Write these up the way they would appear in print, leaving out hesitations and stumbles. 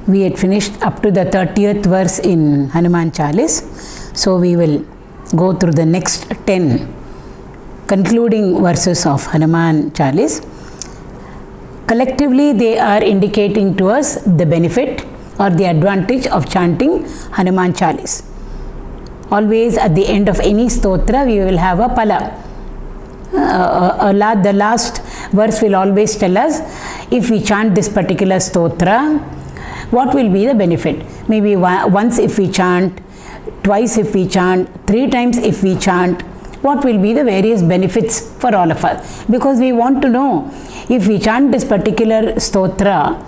We had finished up to the 30th verse in Hanuman Chalisa. So we will go through the next 10 concluding verses of Hanuman Chalisa. Collectively, they are indicating to us the benefit or the advantage of chanting Hanuman Chalisa. Always at the end of any stotra, we will have a pala. The last verse will always tell us, if we chant this particular stotra, what will be the benefit? Maybe once if we chant, twice if we chant, 3 times if we chant, what will be the various benefits for all of us? Because we want to know, if we chant this particular stotra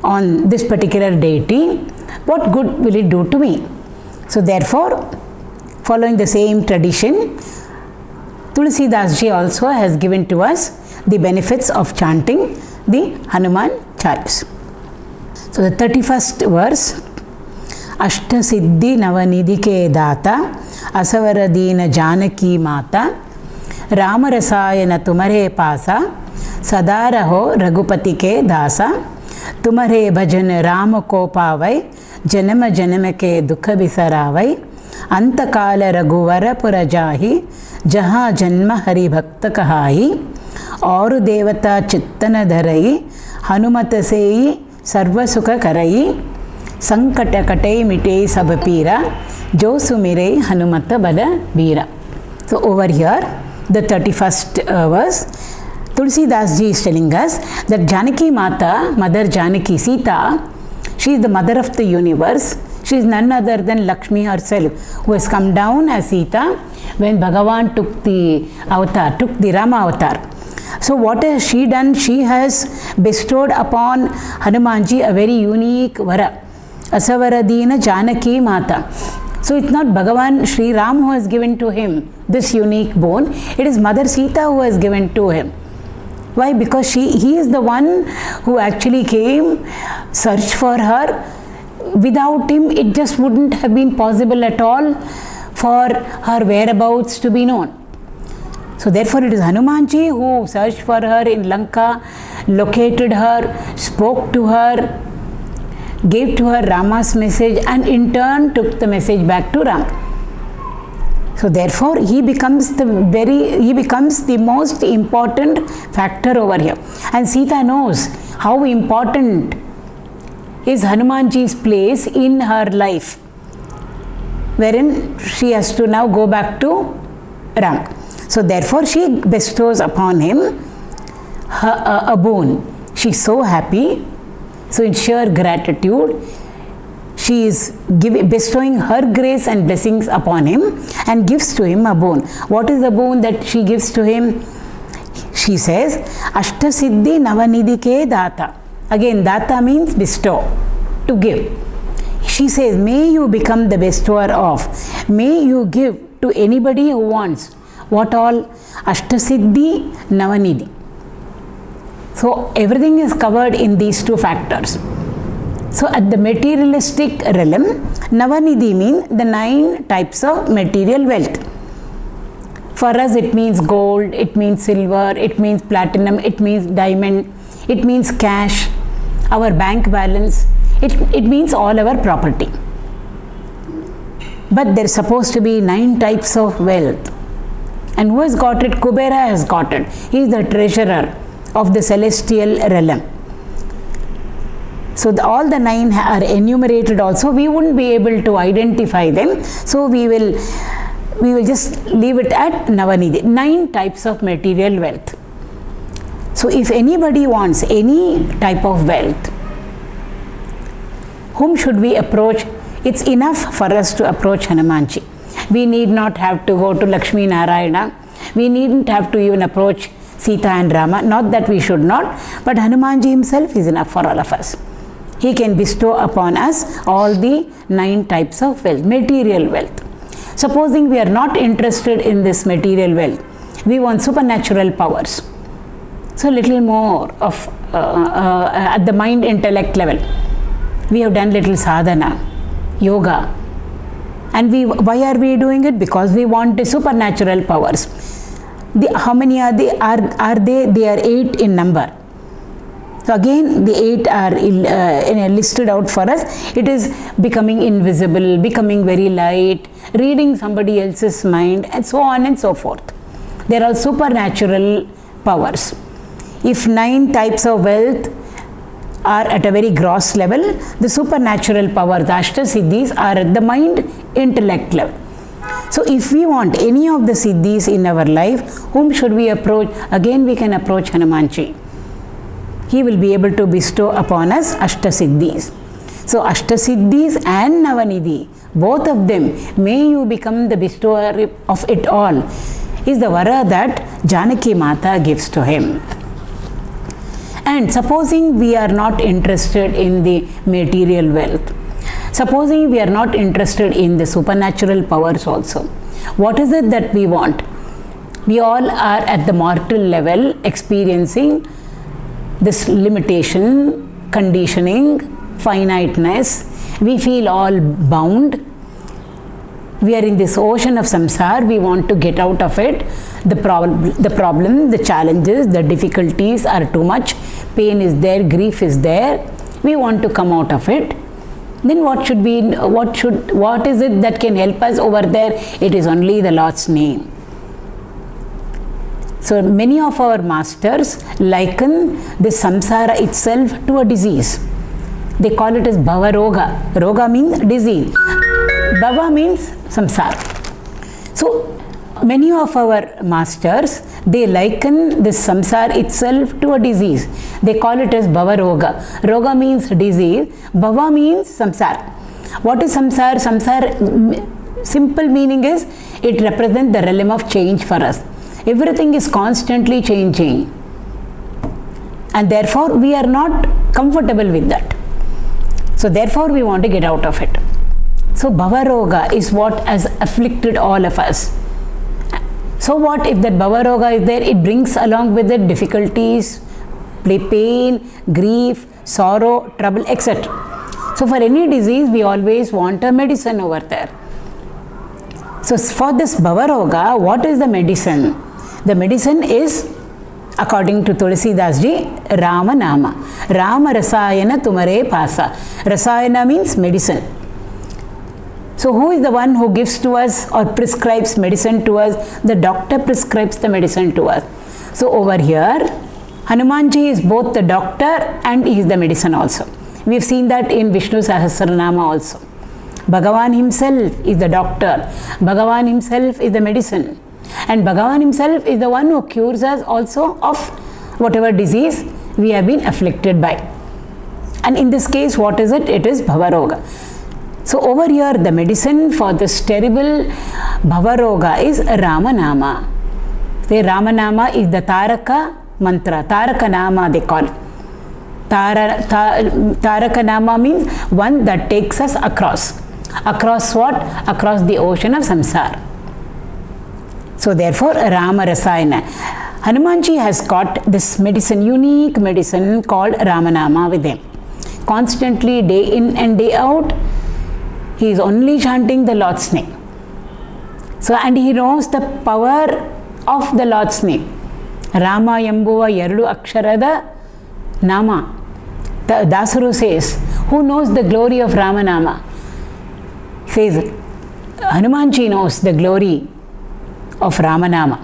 on this particular deity, what good will it do to me? So therefore, following the same tradition, Tulsidas ji also has given to us the benefits of chanting the Hanuman Chalisa. So the 31st verse, Ashta Siddhi Navanidhi ke Data, Asavaradina Janaki Mata, Rama Rasayana Tumare Pasa, Sadara ho Raghupati ke Dasa, Tumare Bhajan Rama ko Pavai, Janama Janama ke Dukha Bisaravai, Antakala Raghuvara Purajahi, Jaha Janma Hari Bhakta Kahahi, Auru Devata Chittana Dharai, Hanumata Sei Sarva Sukha Karai, Sankata Katei Mitei Sabapira, Jo Sumire Hanumata Balavihar. So over here, the 31st verse, Tulsidas ji is telling us that Janaki Mata, Mother Janaki, Sita, she is the mother of the universe. She is none other than Lakshmi herself, who has come down as Sita when Bhagavan took the avatar, took the Rama avatar. So what has she done? She has bestowed upon Hanumanji a very unique vara, Asavaradina Janaki Mata. So it's not Bhagavan Sri Ram who has given to him this unique boon, it is Mother Sita who has given to him. Why? Because he is the one who actually came, searched for her. Without him, it just wouldn't have been possible at all for her whereabouts to be known. So therefore it is Hanumanji who searched for her in Lanka, located her, spoke to her, gave to her Rama's message, and in turn took the message back to Rama. So therefore he becomes the most important factor over here. And Sita knows how important is Hanumanji's place in her life, wherein she has to now go back to Ram. So therefore she bestows upon him a boon. She is so happy. So in sheer gratitude, she is bestowing her grace and blessings upon him and gives to him a boon. What is the boon that she gives to him? She says, Ashta Siddhi Navanidhi ke Data. Again, Data means bestow, to give. She says, may you become the bestower of, may you give to anybody who wants. What all? Ashta Siddhi Navanidhi. So everything is covered in these 2 factors. So at the materialistic realm, Navanidhi means the 9 types of material wealth. For us it means gold, it means silver, it means platinum, it means diamond, it means cash, our bank balance, it means all our property. But there is supposed to be 9 types of wealth. And who has got it? Kubera has got it. He is the treasurer of the celestial realm. So all the 9 are enumerated also. We wouldn't be able to identify them. So we will just leave it at Navanidhi. 9 types of material wealth. So if anybody wants any type of wealth, whom should we approach? It's enough for us to approach Hanumanji. We need not have to go to Lakshmi Narayana. We needn't have to even approach Sita and Rama. Not that we should not, but Hanumanji himself is enough for all of us. He can bestow upon us all the 9 types of wealth, material wealth. Supposing we are not interested in this material wealth, we want supernatural powers. So little more of at the mind intellect level. We have done little sadhana, yoga, and why are we doing it? Because we want the supernatural powers. How many are they? They are 8 in number. So again, the 8 are listed out for us. It is becoming invisible, becoming very light, reading somebody else's mind, and so on and so forth. There are supernatural powers. If 9 types of wealth are at a very gross level, the supernatural powers, the Ashtasiddhis, are at the mind, intellect level. So if we want any of the Siddhis in our life, whom should we approach? Again, we can approach Hanumanji. He will be able to bestow upon us Ashtasiddhis. So Ashtasiddhis and Navanidhi, both of them, may you become the bestower of it all, is the vara that Janaki Mata gives to him. And supposing we are not interested in the material wealth, supposing we are not interested in the supernatural powers also, what is it that we want? We all are at the mortal level experiencing this limitation, conditioning, finiteness. We feel all bound. We are in this ocean of samsara. We want to get out of it. The problem, the challenges, the difficulties are too much. Pain is there, grief is there. We want to come out of it. Then what is it that can help us over there? It is only the Lord's name. So many of our masters liken the samsara itself to a disease. They call it as bhava roga. Roga means disease. Bhava means samsara. So many of our masters, they liken this samsara itself to a disease. They call it as bhava roga. Roga means disease. Bhava means samsara. What is samsara? Samsara, simple meaning is, it represents the realm of change for us. Everything is constantly changing. And therefore, we are not comfortable with that. So therefore, we want to get out of it. So bhava roga is what has afflicted all of us. So what if that bhava roga is there? It brings along with it difficulties, pain, grief, sorrow, trouble, etc. So for any disease, we always want a medicine over there. So for this bhava roga, what is the medicine? The medicine is, according to Tulsidas ji, Ramanama. Rama rasayana tumare pasa. Rasayana means medicine. So who is the one who gives to us or prescribes medicine to us? The doctor prescribes the medicine to us. So over here, Hanumanji is both the doctor and he is the medicine also. We have seen that in Vishnu Sahasranama also. Bhagavan himself is the doctor. Bhagavan himself is the medicine. And Bhagavan himself is the one who cures us also of whatever disease we have been afflicted by. And in this case, what is it? It is bhava roga. So over here, the medicine for this terrible bhava roga is Ramanama. Say Ramanama is the Taraka mantra. Taraka nama they call it. Taraka nama means one that takes us across. Across what? Across the ocean of samsara. So therefore, Rama Rasayana. Hanumanji has got this medicine, unique medicine called Ramanama with him. Constantly, day in and day out, he is only chanting the Lord's name. So, and he knows the power of the Lord's name. 𝐏𝐚𝐝𝐬𝐦 𝐃𝐞𝐦𝐲𝐬 Nama. The Dasaru says, who knows the glory of Ramanama? He says, Hanumanji knows the glory of Ramanama.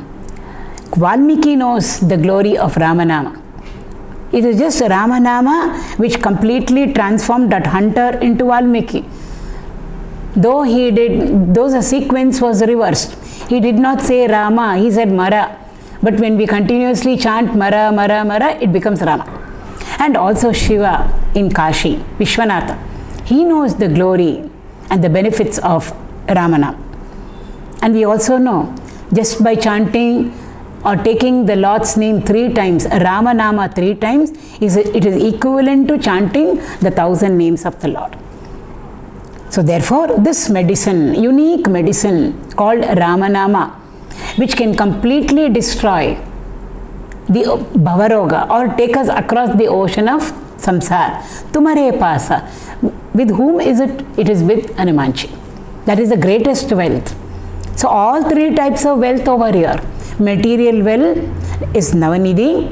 Valmiki knows the glory of Ramanama. It is just Ramanama which completely transformed that hunter into Valmiki. Though the sequence was reversed. He did not say Rama, he said Mara. But when we continuously chant Mara, Mara, Mara, it becomes Rama. And also Shiva in Kashi, Vishwanatha. He knows the glory and the benefits of Ramanama. And we also know, just by chanting or taking the Lord's name 3 times, Ramanama 3 times, it is equivalent to chanting the 1,000 names of the Lord. So therefore, this medicine, unique medicine called Ramanama, which can completely destroy the Bhavaroga or take us across the ocean of samsara. Tumare pasa. With whom is it? It is with Hanumanji. That is the greatest wealth. So all 3 types of wealth over here. Material wealth is Navanidhi.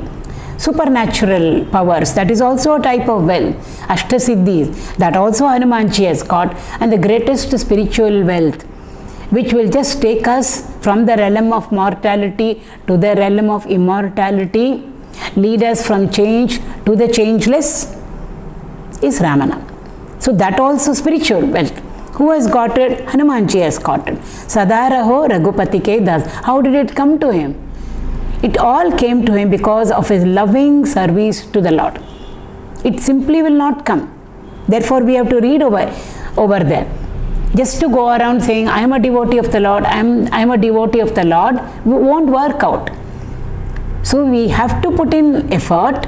supernatural powers, that is also a type of wealth. Ashtasiddhis, that also Hanumanji has got, and the greatest spiritual wealth, which will just take us from the realm of mortality to the realm of immortality, lead us from change to the changeless, is Ramanam. So that also spiritual wealth. Who has got it? Hanumanji has got it. Sadaraho Raghupatike Das. How did it come to him? It all came to him because of his loving service to the Lord. It simply will not come. Therefore, we have to read over there. Just to go around saying, I am a devotee of the Lord, I am a devotee of the Lord, won't work out. So we have to put in effort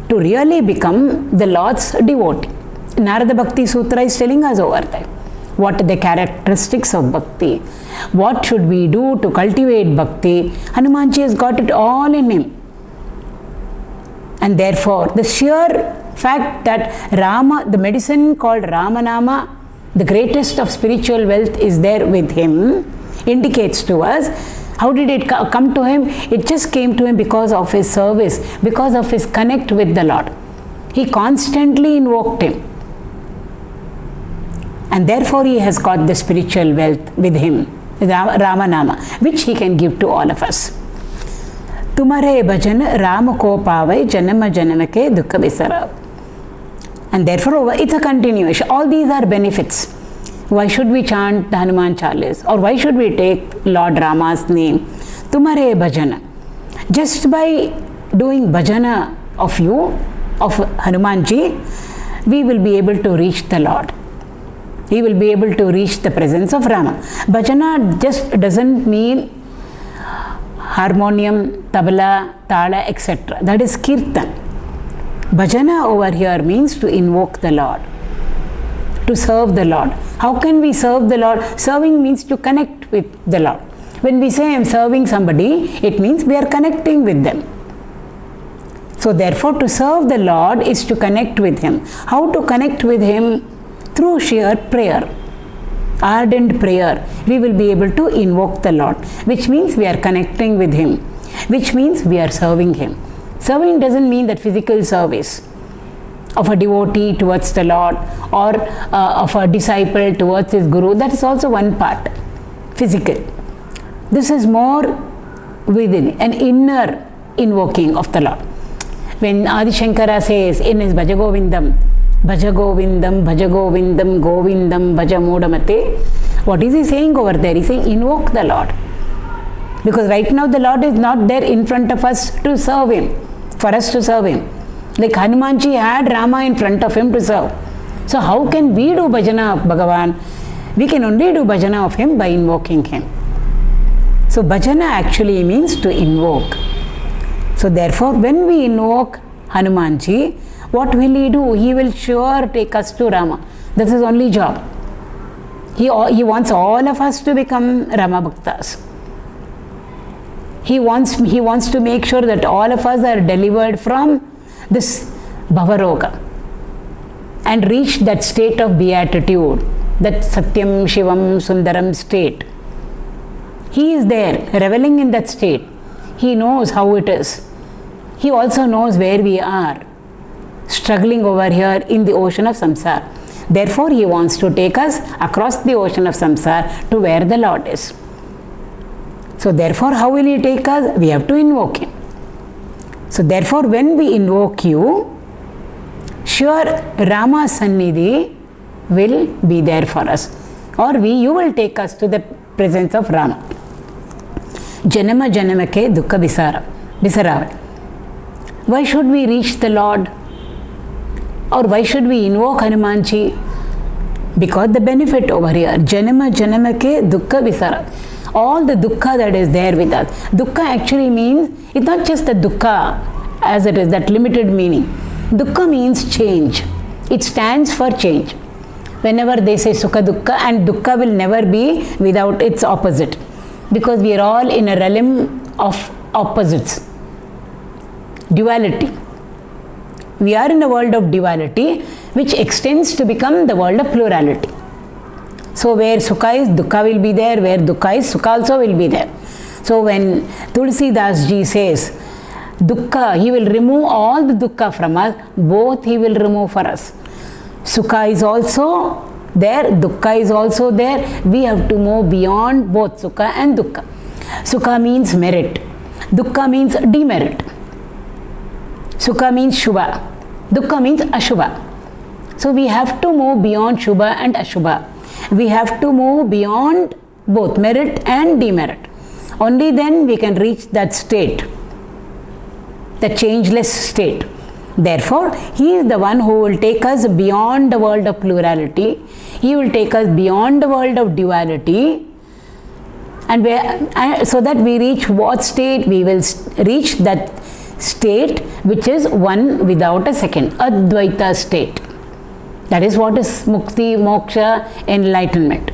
to really become the Lord's devotee. Narada Bhakti Sutra is telling us over there. What are the characteristics of bhakti? What should we do to cultivate bhakti? Hanumanji has got it all in him. And therefore, the sheer fact that Rama, the medicine called Ramanama, the greatest of spiritual wealth, is there with him, indicates to us, how did it come to him? It just came to him because of his service, because of his connect with the Lord. He constantly invoked him. And therefore he has got the spiritual wealth with him, Ramanama, which he can give to all of us. Tumare bhajan Rama ko pavai janama janamake dukkha visara. And therefore it's a continuation. All these are benefits. Why should we chant the Hanuman Chalisa? Or why should we take Lord Rama's name? Tumare bhajana. Just by doing bhajana of you, of Hanumanji, we will be able to reach the Lord. He will be able to reach the presence of Rama. Bhajana just doesn't mean harmonium, tabla, tala, etc. That is kirtan. Bhajana over here means to invoke the Lord, to serve the Lord. How can we serve the Lord? Serving means to connect with the Lord. When we say I am serving somebody, it means we are connecting with them. So therefore, to serve the Lord is to connect with Him. How to connect with Him? Through sheer prayer, ardent prayer. We will be able to invoke the Lord, which means we are connecting with Him, which means we are serving Him. Serving doesn't mean that physical service of a devotee towards the Lord or of a disciple towards his guru. That is also one part, physical. This is more within, an inner invoking of the Lord. When Adi Shankara says in his Bhajagovindam, Bhajagovindam, Bhajagovindam, Govindam, Bhajamodamate, what is he saying over there? He's saying invoke the Lord. Because right now the Lord is not there in front of us to serve Him, for us to serve Him. Like Hanumanji had Rama in front of him to serve. So how can we do bhajana of Bhagavan? We can only do bhajana of Him by invoking Him. So bhajana actually means to invoke. So therefore when we invoke Hanumanji, what will he do? He will sure take us to Rama. That's his only job. He wants all of us to become Rama Bhaktas. He wants to make sure that all of us are delivered from this Bhavaroga and reach that state of beatitude, that Satyam Shivam Sundaram state. He is there, reveling in that state. He knows how it is. He also knows where we are, struggling over here in the ocean of samsara. Therefore, He wants to take us across the ocean of samsara to where the Lord is. So therefore, how will He take us? We have to invoke Him. So therefore, when we invoke you, sure Rama Sannidhi will be there for us. Or you will take us to the presence of Rama. Janama janamake dukkha visara. Why should we reach the Lord? Or why should we invoke Hanumanji? Because the benefit over here, janama janamake dukkha visara. All the dukkha that is there with us. Dukkha actually means, it's not just the dukkha as it is, that limited meaning. Dukkha means change. It stands for change. Whenever they say sukha dukkha, and dukkha will never be without its opposite. Because we are all in a realm of opposites. Duality. We are in a world of duality which extends to become the world of plurality. So where sukha is, dukkha will be there. Where dukkha is, sukha also will be there. So when Tulsidas ji says Dukkha, he will remove all the dukkha from us. Both he will remove for us. Sukha is also there, dukkha is also there. We have to move beyond both sukha and dukkha. Sukha means merit. Dukkha means demerit. Sukha means shubha. Dukkha means ashubha. So we have to move beyond shubha and ashubha. We have to move beyond both merit and demerit. Only then we can reach that state, the changeless state. Therefore, he is the one who will take us beyond the world of plurality. He will take us beyond the world of duality. And so that we reach what state? We will reach that state which is one without a second, Advaita state. That is what is mukti, moksha, enlightenment.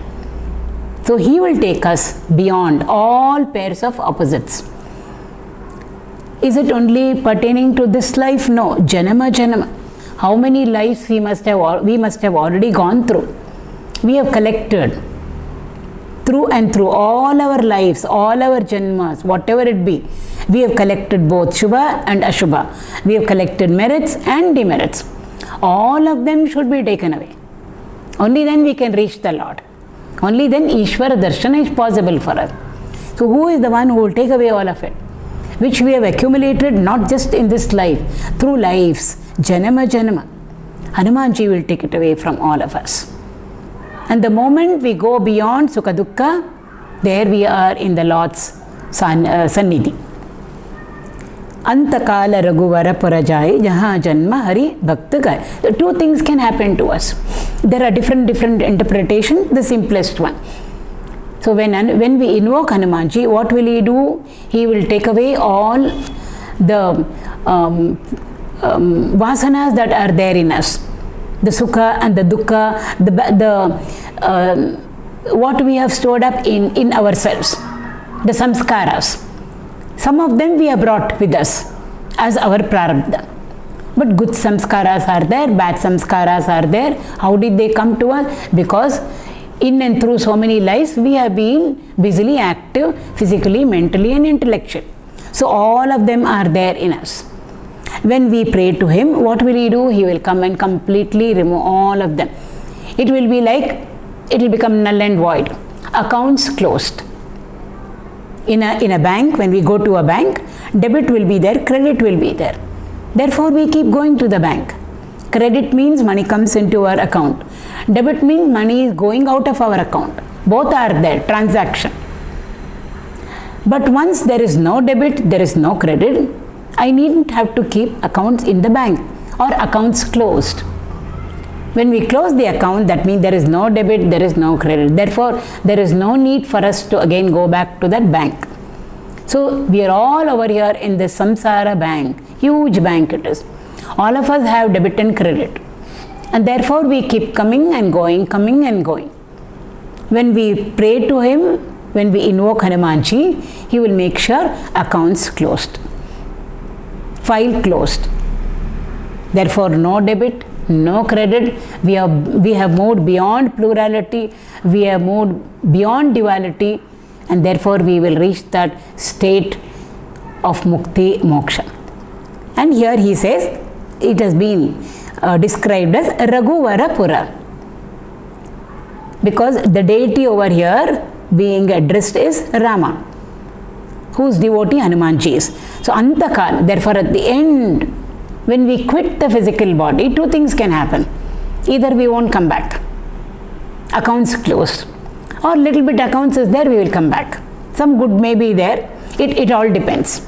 So he will take us beyond all pairs of opposites. Is it only pertaining to this life? No. Janama janama. How many lives we must have already gone through. We have collected through and through all our lives, all our janmas, whatever it be. We have collected both Shubha and Ashubha. We have collected merits and demerits. All of them should be taken away. Only then we can reach the Lord. Only then Ishvara Darshana is possible for us. So who is the one who will take away all of it? Which we have accumulated not just in this life, through lives, janama janama. Hanumanji will take it away from all of us. And the moment we go beyond Sukha Dukkha, there we are in the Lord's Sannidhi. Antakala Raghuvara Purajai Jaha Janma Hari Bhakta Gai. The two things can happen to us. There are different interpretations, the simplest one. So when we invoke Hanumanji, what will he do? He will take away all the vasanas that are there in us. The sukha and the dukkha, what we have stored up in ourselves, the samskaras. Some of them we have brought with us as our prarabdha. But good samskaras are there, bad samskaras are there. How did they come to us? Because in and through so many lives, we have been busily active, physically, mentally and intellectually. So all of them are there in us. When we pray to him, what will he do? He will come and completely remove all of them. It will be like, it will become null and void. Accounts closed. In a bank, when we go to a bank, debit will be there, credit will be there. Therefore, we keep going to the bank. Credit means money comes into our account. Debit means money is going out of our account. Both are there, transaction. But once there is no debit, there is no credit, I needn't have to keep accounts in the bank or accounts closed. When we close the account, that means there is no debit, there is no credit. Therefore, there is no need for us to again go back to that bank. So, we are all over here in the samsara bank, huge bank it is. All of us have debit and credit. And therefore, we keep coming and going, coming and going. When we pray to him, when we invoke Hanumanji, he will make sure accounts closed. File closed. Therefore, no debit, no credit. We have moved beyond plurality. We have moved beyond duality. And therefore, we will reach that state of mukti, moksha. And here he says, it has been described as Raghuvara Pura. Because the deity over here being addressed is Rama, whose devotee Hanumanji is. So, Antakal, therefore at the end, when we quit the physical body, two things can happen. Either we won't come back, accounts closed, or little bit accounts is there, we will come back. Some good may be there, it all depends.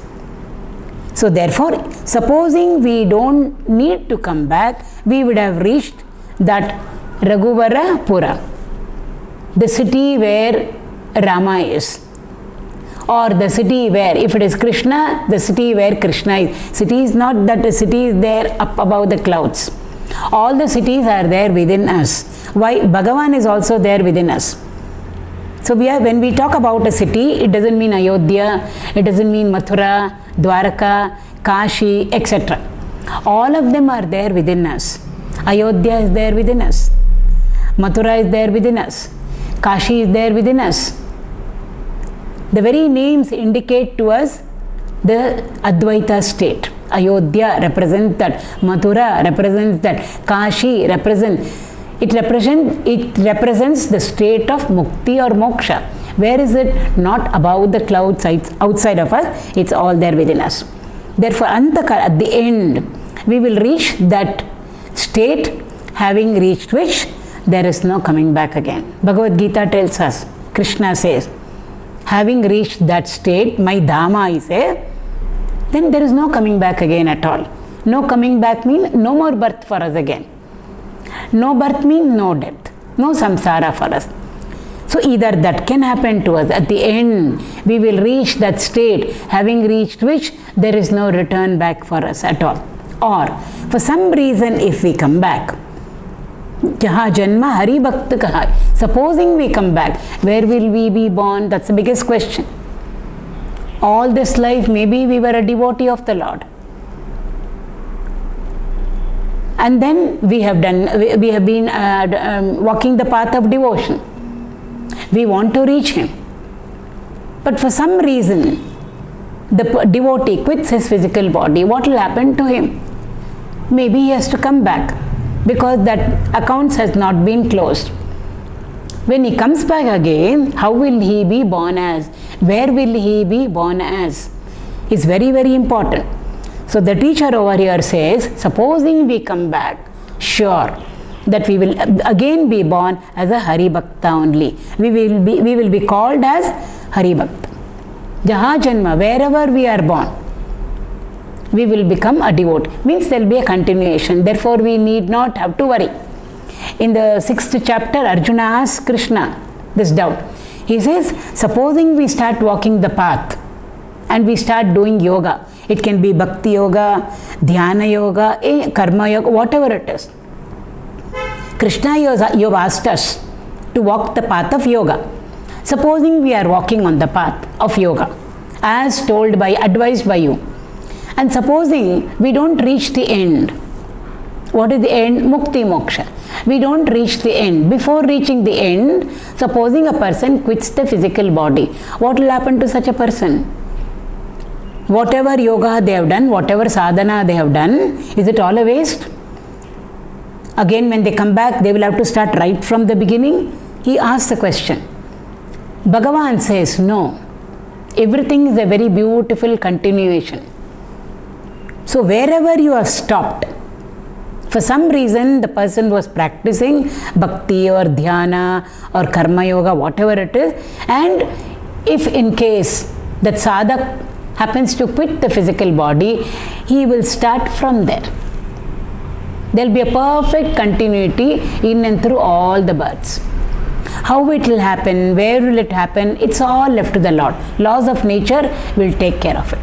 So therefore, supposing we don't need to come back, we would have reached that Raghuvara Pura, the city where Rama is, or the city where, if it is Krishna, the city where Krishna is. City is not that the city is there up above the clouds. All the cities are there within us. Why? Bhagavan is also there within us. So when we talk about a city, it doesn't mean Ayodhya, it doesn't mean Mathura, Dwaraka, Kashi, etc. All of them are there within us. Ayodhya is there within us. Mathura is there within us. Kashi is there within us. The very names indicate to us the Advaita state. Ayodhya represents that, Mathura represents that, Kashi represents. It represents the state of mukti or moksha. Where is it? Not above the clouds outside of us, it's all there within us. Therefore, at the end, we will reach that state, having reached which there is no coming back again. Bhagavad Gita tells us, Krishna says, having reached that state, my Dharma is there, then there is no coming back again at all. No coming back means no more birth for us again. No birth means no death, no samsara for us. So either that can happen to us. At the end, we will reach that state, having reached which there is no return back for us at all. Or for some reason, if we come back, jaha janma hari bhakt kaha. Supposing we come back, where will we be born? That's the biggest question. All this life, maybe we were a devotee of the Lord. And then we have been walking the path of devotion. We want to reach Him. But for some reason, the devotee quits his physical body. What will happen to him? Maybe he has to come back because that accounts has not been closed. When he comes back again, how will he be born as? Where will he be born as? It's very, very important. So the teacher over here says, supposing we come back, sure, that we will again be born as a Hari Bhakta only. We will be called as Hari Bhakta. Jaha Janma, wherever we are born, we will become a devotee. Means there will be a continuation. Therefore, we need not have to worry. In the 6th chapter, Arjuna asks Krishna this doubt. He says, supposing we start walking the path and we start doing yoga. It can be Bhakti Yoga, Dhyana Yoga, Karma Yoga, whatever it is. Krishna, you have asked us to walk the path of yoga. Supposing we are walking on the path of yoga, as advised by you, and supposing we don't reach the end. What is the end? Mukti Moksha. We don't reach the end. Before reaching the end, supposing a person quits the physical body, what will happen to such a person? Whatever yoga they have done, whatever sadhana they have done, is it all a waste? Again, when they come back, they will have to start right from the beginning. He asks the question. Bhagavan says, no. Everything is a very beautiful continuation. So wherever you have stopped, for some reason the person was practicing bhakti or dhyana or karma yoga, whatever it is, and if in case that sadhak happens to quit the physical body, he will start from there. There will be a perfect continuity in and through all the births. How it will happen, where will it happen, it's all left to the Lord. Laws of nature will take care of it.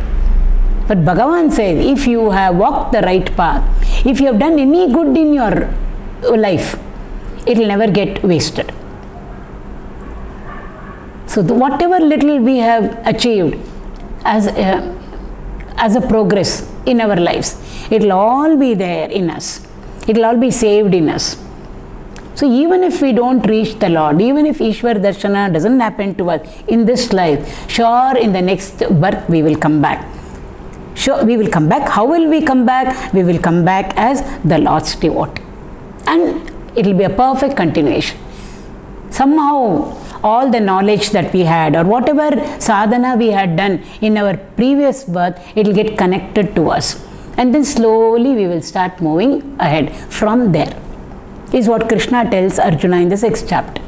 But Bhagavan says, if you have walked the right path, if you have done any good in your life, it will never get wasted. So whatever little we have achieved as a progress in our lives, it will all be there in us. It will all be saved in us. So even if we don't reach the Lord, even if Ishwar Darshana doesn't happen to us in this life, sure in the next birth we will come back. Sure, we will come back. How will we come back? We will come back as the Lord's devotee. And it will be a perfect continuation. Somehow, all the knowledge that we had or whatever sadhana we had done in our previous birth, it will get connected to us. And then slowly we will start moving ahead from there. Is what Krishna tells Arjuna in the 6th chapter.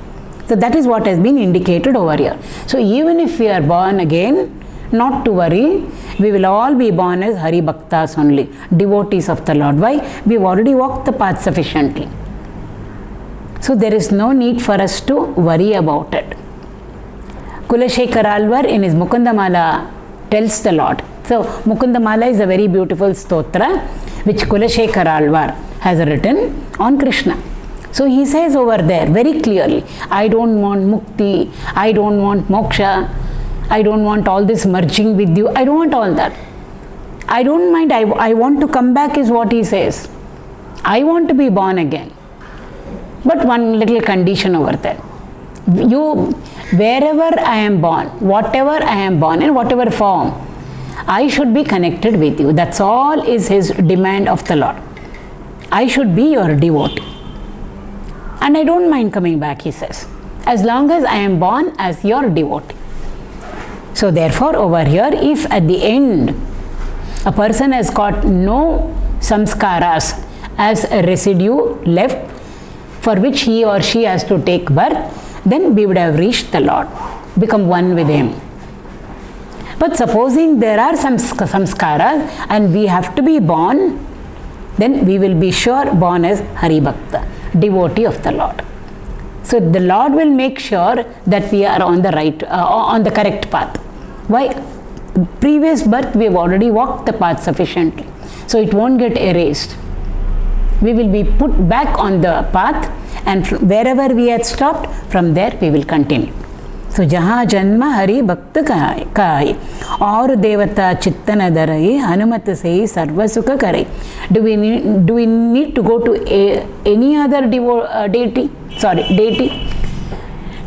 So that is what has been indicated over here. So even if we are born again, not to worry, we will all be born as Hari Bhaktas only, devotees of the Lord. Why? We have already walked the path sufficiently. So there is no need for us to worry about it. Kulashekar Alvar in his Mukundamala tells the Lord. So Mukundamala is a very beautiful stotra which Kulashekar Alvar has written on Krishna. So he says over there very clearly, I don't want mukti, I don't want moksha, I don't want all this merging with you, I don't want all that. I don't mind, I want to come back is what he says. I want to be born again. But one little condition over there. Wherever I am born, whatever I am born in, whatever form, I should be connected with you. That's all is his demand of the Lord. I should be your devotee. And I don't mind coming back, he says, as long as I am born as your devotee. So therefore, over here, if at the end a person has got no samskaras as a residue left for which he or she has to take birth, then we would have reached the Lord, become one with him. But supposing there are some samskaras and we have to be born, then we will be sure born as Hari Bhakta, devotee of the Lord. So the Lord will make sure that we are on the right, on the correct path. Why? Previous birth we have already walked the path sufficiently, so it won't get erased. We will be put back on the path, and wherever we had stopped, from there we will continue. So जहाँ जन्म हरि भक्त काई और देवता चित्तन धरई हनुमत से सर्व सुख करे. Do we need to go to any other deity?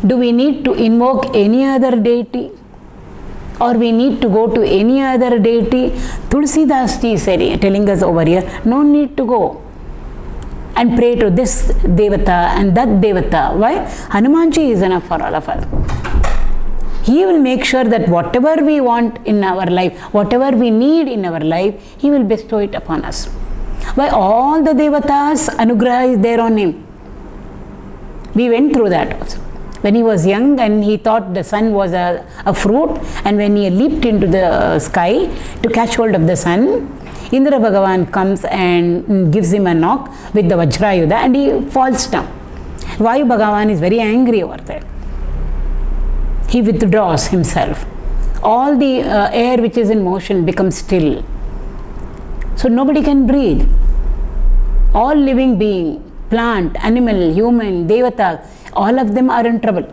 Do we need to invoke any other deity? Or we need to go to any other deity? Tulsidas ji is telling us over here, no need to go and pray to this devata and that devata. Why? Hanumanji is enough for all of us. He will make sure that whatever we want in our life, whatever we need in our life, he will bestow it upon us. Why? All the devatas, anugraha is there on him. We went through that also. When he was young and he thought the sun was a fruit, and when he leaped into the sky to catch hold of the sun, Indra Bhagavan comes and gives him a knock with the Vajrayudha and he falls down. Vayu Bhagavan is very angry over there. He withdraws himself. All the air which is in motion becomes still. So nobody can breathe. All living being, plant, animal, human, devata, all of them are in trouble.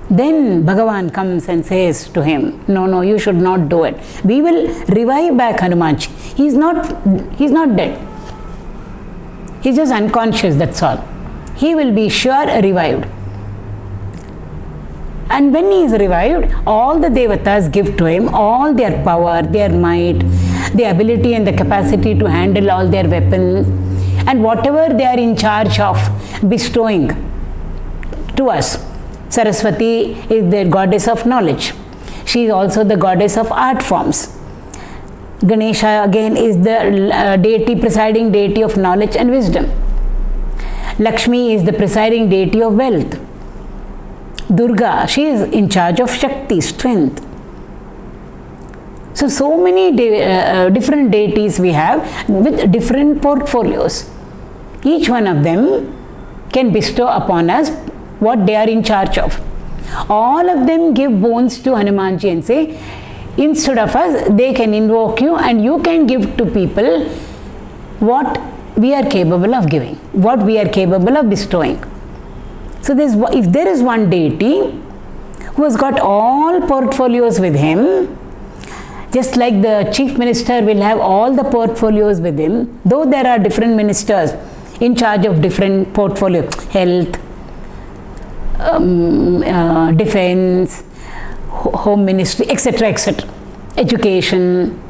Then Bhagavan comes and says to him, no, you should not do it. We will revive back Hanumanji. He's not dead. He's just unconscious, that's all. He will be sure revived. And when he is revived, all the devatas give to him all their power, their might, the ability and the capacity to handle all their weapons, and whatever they are in charge of bestowing to us. Saraswati is the goddess of knowledge. She is also the goddess of art forms. Ganesha again is the presiding deity of knowledge and wisdom. Lakshmi is the presiding deity of wealth. Durga, she is in charge of Shakti, strength. So many different deities we have with different portfolios. Each one of them can bestow upon us what they are in charge of. All of them give boons to Hanumanji and say, instead of us, they can invoke you and you can give to people what we are capable of giving, what we are capable of bestowing. So if there is one deity who has got all portfolios with him, just like the chief minister will have all the portfolios with him, though there are different ministers in charge of different portfolios, health, defense, home ministry, etc., education.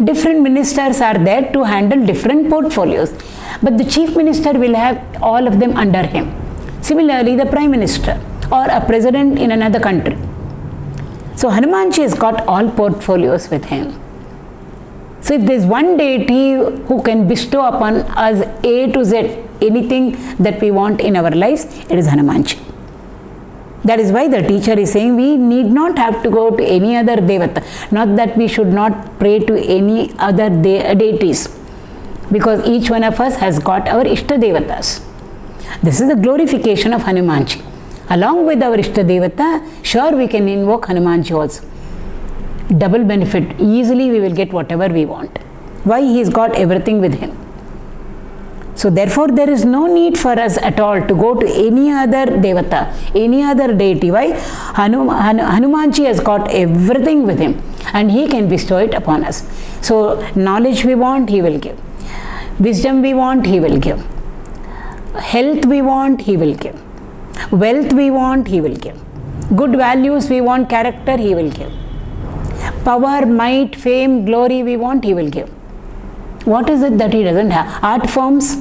Different ministers are there to handle different portfolios, but the chief minister will have all of them under him. Similarly, the prime minister or a president in another country. So Hanumanji has got all portfolios with him. So if there is one deity who can bestow upon us A to Z, anything that we want in our lives, it is Hanumanji. That is why the teacher is saying we need not have to go to any other devata. Not that we should not pray to any other deities, because each one of us has got our Ishta Devatas. This is the glorification of Hanumanji. Along with our Ishta Devata, sure we can invoke Hanumanji also. Double benefit. Easily we will get whatever we want. Why? He's got everything with him. So therefore there is no need for us at all to go to any other devata, any other deity. Why? Hanumanji has got everything with him and he can bestow it upon us. So knowledge we want, he will give. Wisdom we want, he will give. Health we want, he will give. Wealth we want, he will give. Good values we want, character, he will give. power, might, fame, glory we want, he will give. What is it that he doesn't have? Art forms,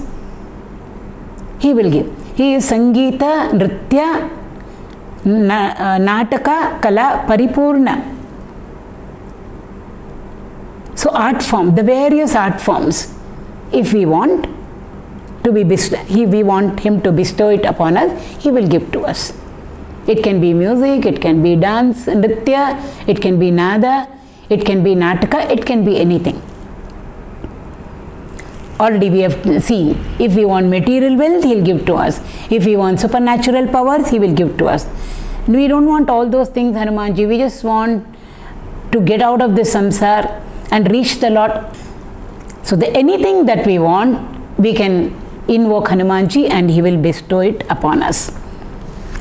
he will give. He is Sangeeta, Nritya, Nataka, Kala, Paripurna. So art form, the various art forms, if we want to be we want him to bestow it upon us, he will give to us. It can be music, it can be dance, nritya, it can be nada, it can be nataka, it can be anything. Already we have seen, if we want material wealth, he will give to us. If we want supernatural powers, he will give to us. We don't want all those things, Hanumanji. We just want to get out of this samsara and reach the Lord. So anything that we want, we can invoke Hanumanji and he will bestow it upon us.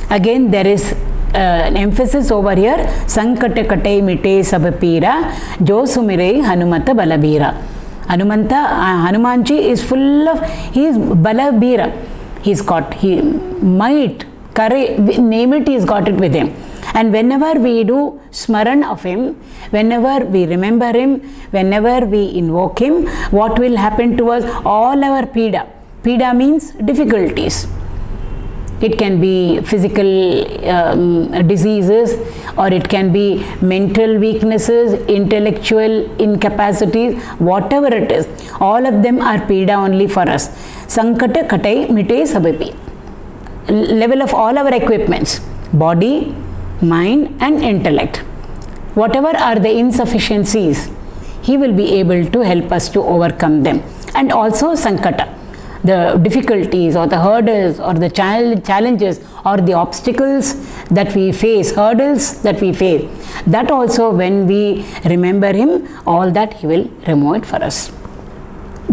Again, there is an emphasis over here. Sankate kate mite sabapira, jo sumire Hanumata balavihar. Hanumanji is full of, he is balavihar. He's got might, courage, name it, he's got it with him. And whenever we do smaran of him, whenever we remember him, whenever we invoke him, what will happen to us? All our pida. Pida means difficulties. It can be physical diseases, or it can be mental weaknesses, intellectual incapacities, whatever it is. All of them are pida only for us. Sankata katai mite sabapi. Level of all our equipments, body, mind and intellect. Whatever are the insufficiencies, he will be able to help us to overcome them. And also sankata, the difficulties or the hurdles or the challenges or the obstacles that we face, hurdles that we face, that also when we remember him, all that he will remove it for us.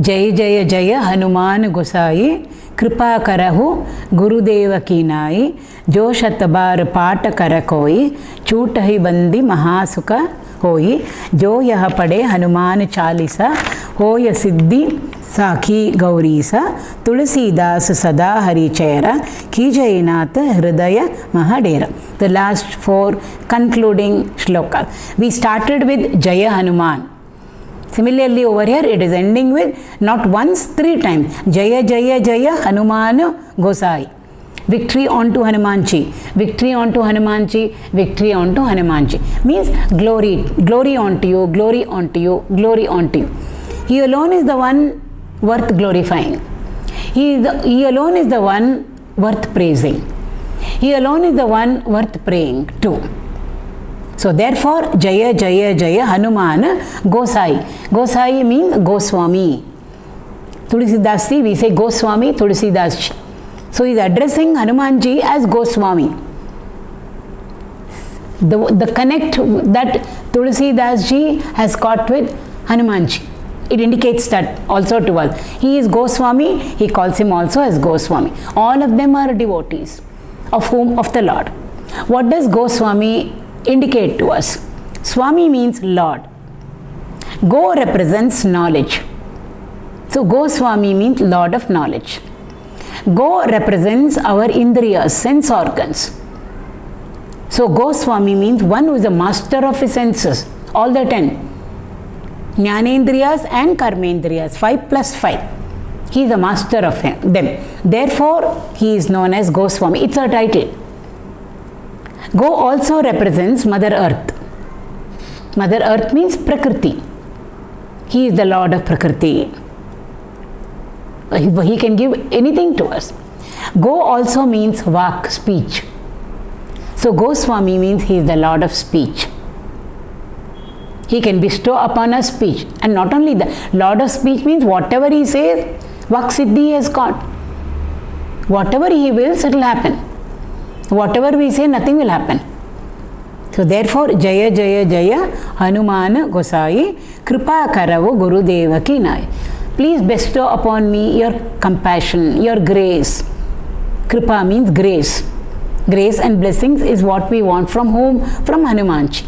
Jai Jaya Jaya Hanuman Gosai, Kripa Karahu Gurudeva Kinai, Jo Shatabar Pata Karakoi, Chutahi Bandi Mahasuka Hoi, Jo Yahapade Hanuman Chalisa, Hoya Siddhi Sakhi Gaurisa, Tulsidas Sada Harichera, 𝐾𝐚𝐼𝐬𝐻 Mahadera. The last four concluding shlokas. We started with Jaya Hanuman. Similarly, over here it is ending with not once, 3 times. Jaya Jaya Jaya Hanuman Gosai. Victory onto Hanumanji. Victory onto Hanumanji. Victory onto Hanumanji. Means glory. Glory onto you. Glory onto you. Glory onto you. He alone is the one worth glorifying. He alone is the one worth praising. He alone is the one worth praying to. So therefore, Jaya Jaya Jaya Hanuman Gosai. Gosai means Goswami. Tulsidas, we say Goswami Tulsidas. So he is addressing Hanumanji as Goswami. The connect that Tulsidas ji has got with Hanumanji, it indicates that also to us. He is Goswami, he calls him also as Goswami. All of them are devotees of whom? Of the Lord. What does Goswami indicate to us? Swami means Lord. Go represents knowledge. So Goswami means Lord of knowledge. Go represents our indriyas, sense organs. So Goswami means one who is a master of his senses, all the 10. Jnanendriyas and Karmendriyas, 5 plus 5. He is a master of them. Therefore, he is known as Goswami. It's a title. Go also represents Mother Earth. Mother Earth means Prakriti. He is the Lord of Prakriti. He can give anything to us. Go also means Vak, speech. So Goswami means he is the Lord of speech. He can bestow upon us speech. And not only that, Lord of speech means whatever he says, Vak Siddhi has got. Whatever he wills, it will happen. Whatever we say, nothing will happen. So therefore, Jaya Jaya Jaya Hanuman Gosai, Kripa Karavu Gurudeva Kinai. Please bestow upon me your compassion, your grace. Kripa means grace. Grace and blessings is what we want from whom? From Hanumanji.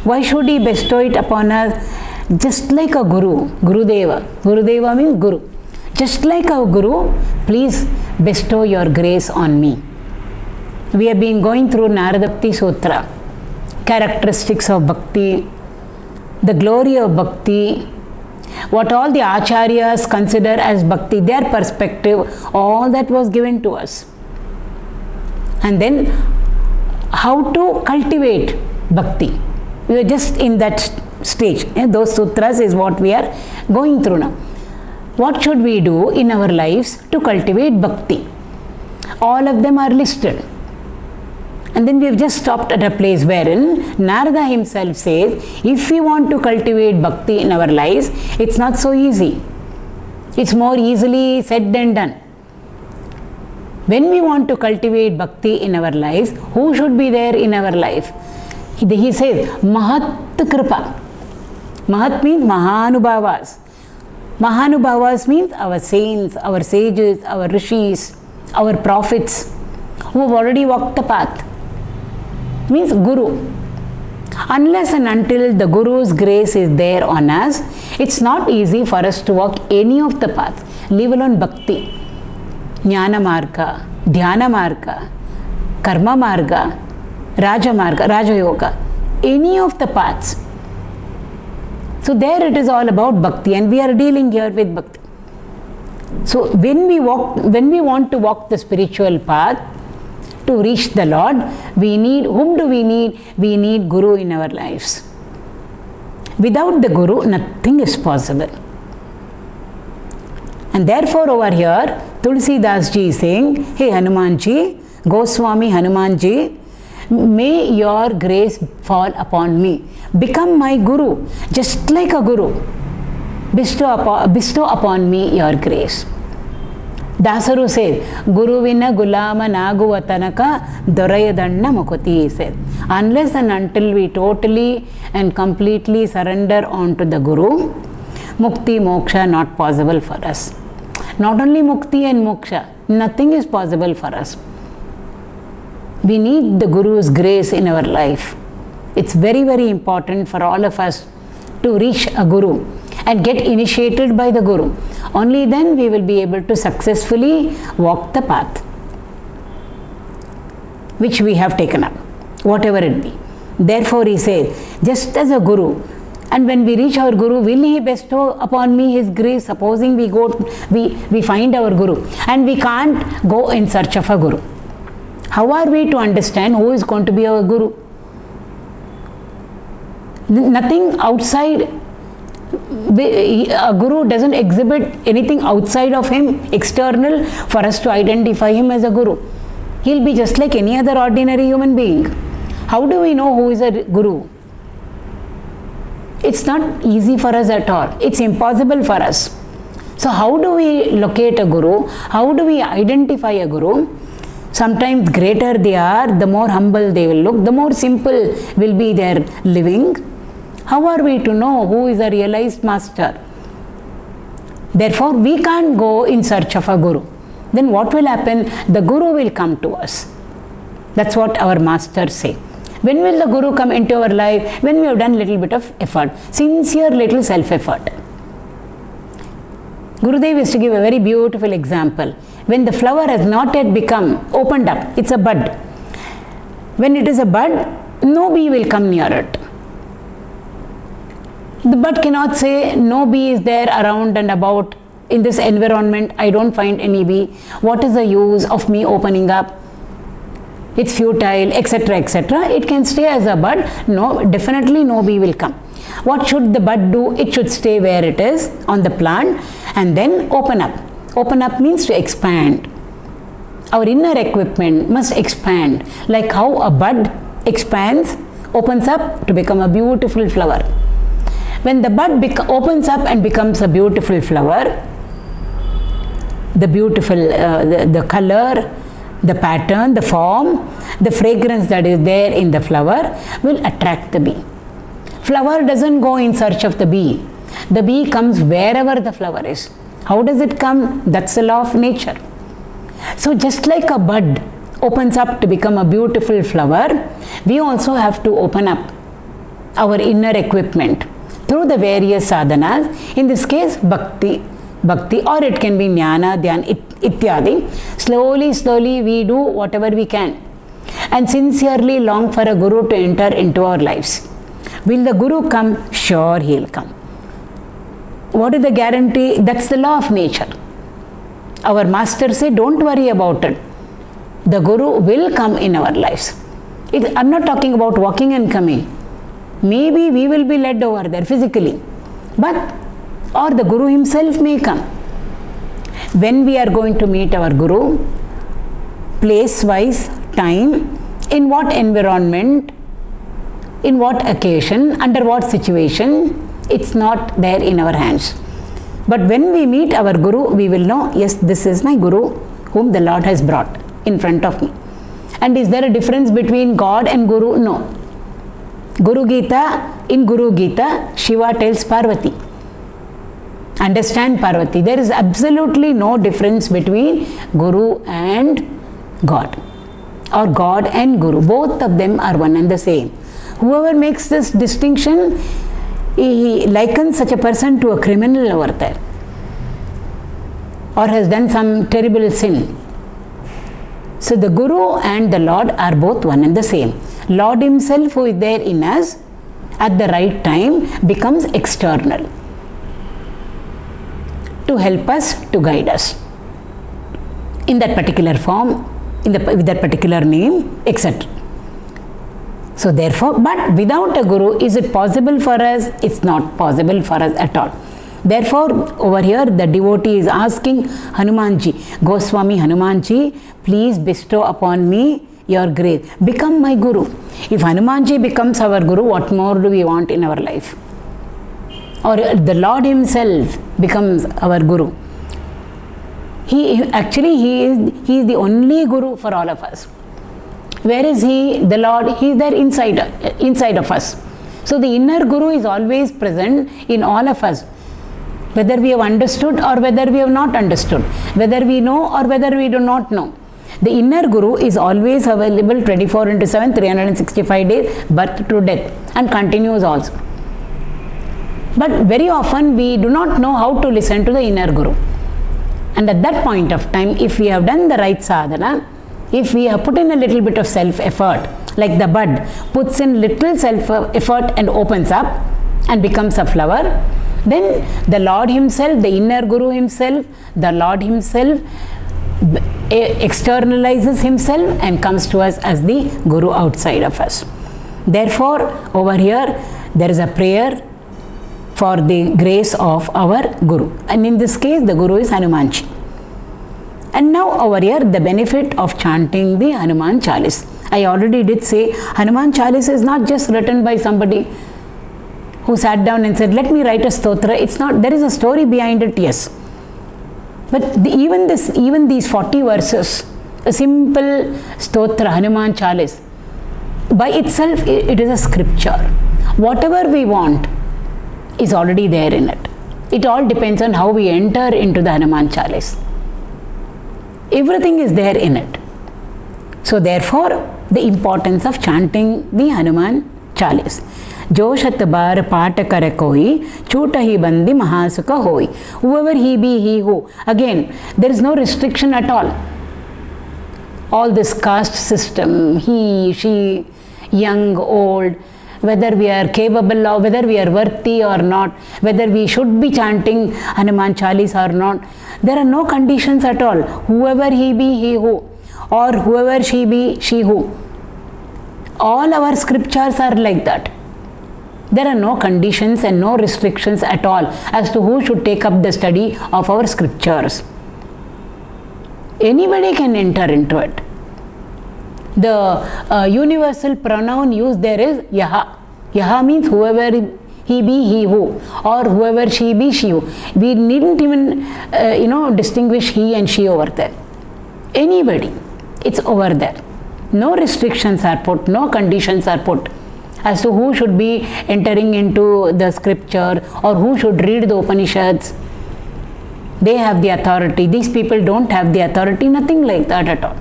Why should he bestow it upon us? Just like a Guru, Gurudeva. Gurudeva means Guru. Just like a Guru, please bestow your grace on me. We have been going through Narada Bhakti Sutra, characteristics of Bhakti, the glory of bhakti, what all the acharyas consider as bhakti, their perspective, all that was given to us. And then how to cultivate bhakti. We are just in that stage. Those sutras is what we are going through now. What should we do in our lives to cultivate bhakti? All of them are listed. And then we have just stopped at a place wherein Narada himself says, if we want to cultivate bhakti in our lives, it's not so easy. It's more easily said than done. When we want to cultivate bhakti in our lives, who should be there in our life? He says, Mahat Kripa. Mahat means Mahanubhavas. Mahanubhavas means our saints, our sages, our rishis, our prophets who have already walked the path. Means Guru. Unless and until the Guru's grace is there on us, it's not easy for us to walk any of the paths, leave alone bhakti. Jnana marga, dhyana marga, karma marga, raja marga, raja yoga, any of the paths. So there it is all about bhakti, and we are dealing here with bhakti. So when we want to walk the spiritual path to reach the Lord, whom do we need? We need Guru in our lives. Without the Guru, nothing is possible. And therefore over here, Tulsidas ji is saying, hey Hanuman ji, Goswami Hanuman ji, may your grace fall upon me. Become my Guru, just like a Guru. Bestow upon me your grace. Dasaru says, Guruvina Gulama Naguvatanaka Dorayadanna Mukoti said. Unless and until we totally and completely surrender onto the Guru, Mukti, Moksha not possible for us. Not only Mukti and Moksha, nothing is possible for us. We need the Guru's grace in our life. It's very, very important for all of us to reach a Guru and get initiated by the Guru. Only then we will be able to successfully walk the path which we have taken up, whatever it be. Therefore he says, just as a Guru, and when we reach our Guru, will he bestow upon me his grace? Supposing we find our Guru and we can't go in search of a Guru. How are we to understand who is going to be our Guru? Nothing outside. A Guru doesn't exhibit anything outside of him, external, for us to identify him as a Guru. He'll be just like any other ordinary human being. How do we know who is a Guru? It's not easy for us at all. It's impossible for us. So how do we locate a Guru? How do we identify a Guru? Sometimes greater they are, the more humble they will look, the more simple will be their living. How are we to know who is a realized master? Therefore, we can't go in search of a Guru. Then what will happen? The Guru will come to us. That's what our masters say. When will the Guru come into our life? When we have done little bit of effort, sincere little self-effort. Gurudev used to give a very beautiful example. When the flower has not yet become opened up, it's a bud. When it is a bud, no bee will come near it. The bud cannot say, no bee is there around and about in this environment, I don't find any bee. What is the use of me opening up? It's futile, etc., etc. It can stay as a bud. No, definitely no bee will come. What should the bud do? It should stay where it is on the plant and then open up. Open up means to expand. Our inner equipment must expand, like how a bud expands, opens up to become a beautiful flower. When the bud opens up and becomes a beautiful flower, the beautiful, the color, the pattern, the form, the fragrance that is there in the flower will attract the bee. Flower doesn't go in search of the bee. The bee comes wherever the flower is. How does it come? That's the law of nature. So just like a bud opens up to become a beautiful flower, we also have to open up our inner equipment through the various sadhanas. In this case, bhakti, or it can be jnana, dhyan, ityadi. Slowly we do whatever we can and sincerely long for a Guru to enter into our lives. Will the Guru come? Sure, he will come. What is the guarantee? That's the law of nature. Our master say, don't worry about it. The Guru will come in our lives. I'm not talking about walking and coming. Maybe we will be led over there physically. Or the Guru himself may come. When we are going to meet our Guru, place-wise, time, in what environment, in what occasion, under what situation, it's not there in our hands. But when we meet our Guru, we will know, yes, this is my Guru whom the Lord has brought in front of me. And is there a difference between God and Guru? No. In Guru Gita, Shiva tells Parvati, understand Parvati, there is absolutely no difference between Guru and God, or God and Guru. Both of them are one and the same. Whoever makes this distinction, he likens such a person to a criminal over there, or has done some terrible sin. So the Guru and the Lord are both one and the same. Lord himself, who is there in us at the right time, becomes external to help us, to guide us in that particular form, with that particular name, etc. So therefore, but without a Guru, is it possible for us? It's not possible for us at all. Therefore, over here the devotee is asking Hanumanji, Goswami Hanumanji, please bestow upon me your grace. Become my Guru. If Hanumanji becomes our Guru, what more do we want in our life? Or the Lord himself becomes our Guru. He is the only Guru for all of us. Where is he? The Lord, he is there inside of us. So the inner Guru is always present in all of us, whether we have understood or whether we have not understood, whether we know or whether we do not know. The inner Guru is always available 24/7, 365 days, birth to death, and continues also. But very often we do not know how to listen to the inner Guru. And at that point of time, if we have done the right sadhana, if we have put in a little bit of self-effort, like the bud puts in little self-effort and opens up and becomes a flower, then the Lord himself, the inner Guru himself, the Lord himself externalizes himself and comes to us as the Guru outside of us. Therefore, over here there is a prayer for the grace of our Guru, and in this case the Guru is Hanumanji. And now over here the benefit of chanting the Hanuman Chalisa. I already did say Hanuman Chalisa is not just written by somebody who sat down and said, let me write a stotra. It's not, there is a story behind it, yes. But even these 40 verses, a simple stotra, Hanuman Chalisa, by itself it is a scripture. Whatever we want is already there in it. It all depends on how we enter into the Hanuman Chalisa. Everything is there in it. So therefore, the importance of chanting the Hanuman Chalisa. Jo shat bar paat kar koi, chota hi bandi mahasukha hoi. Whoever he be, he who. Again, there is no restriction at all. All this caste system, he, she, young, old, whether we are capable of, whether we are worthy or not, whether we should be chanting Hanuman Chalisa or not, there are no conditions at all. Whoever he be, he who, or whoever she be, she who. All our scriptures are like that. There are no conditions and no restrictions at all as to who should take up the study of our scriptures. Anybody can enter into it. The universal pronoun used there is yaha. Yaha means whoever he be, he who, or whoever she be, she who. We needn't even distinguish he and she over there. Anybody, it's over there. No restrictions are put, no conditions are put as to who should be entering into the scripture or who should read the Upanishads. They have the authority. These people don't have the authority, nothing like that at all.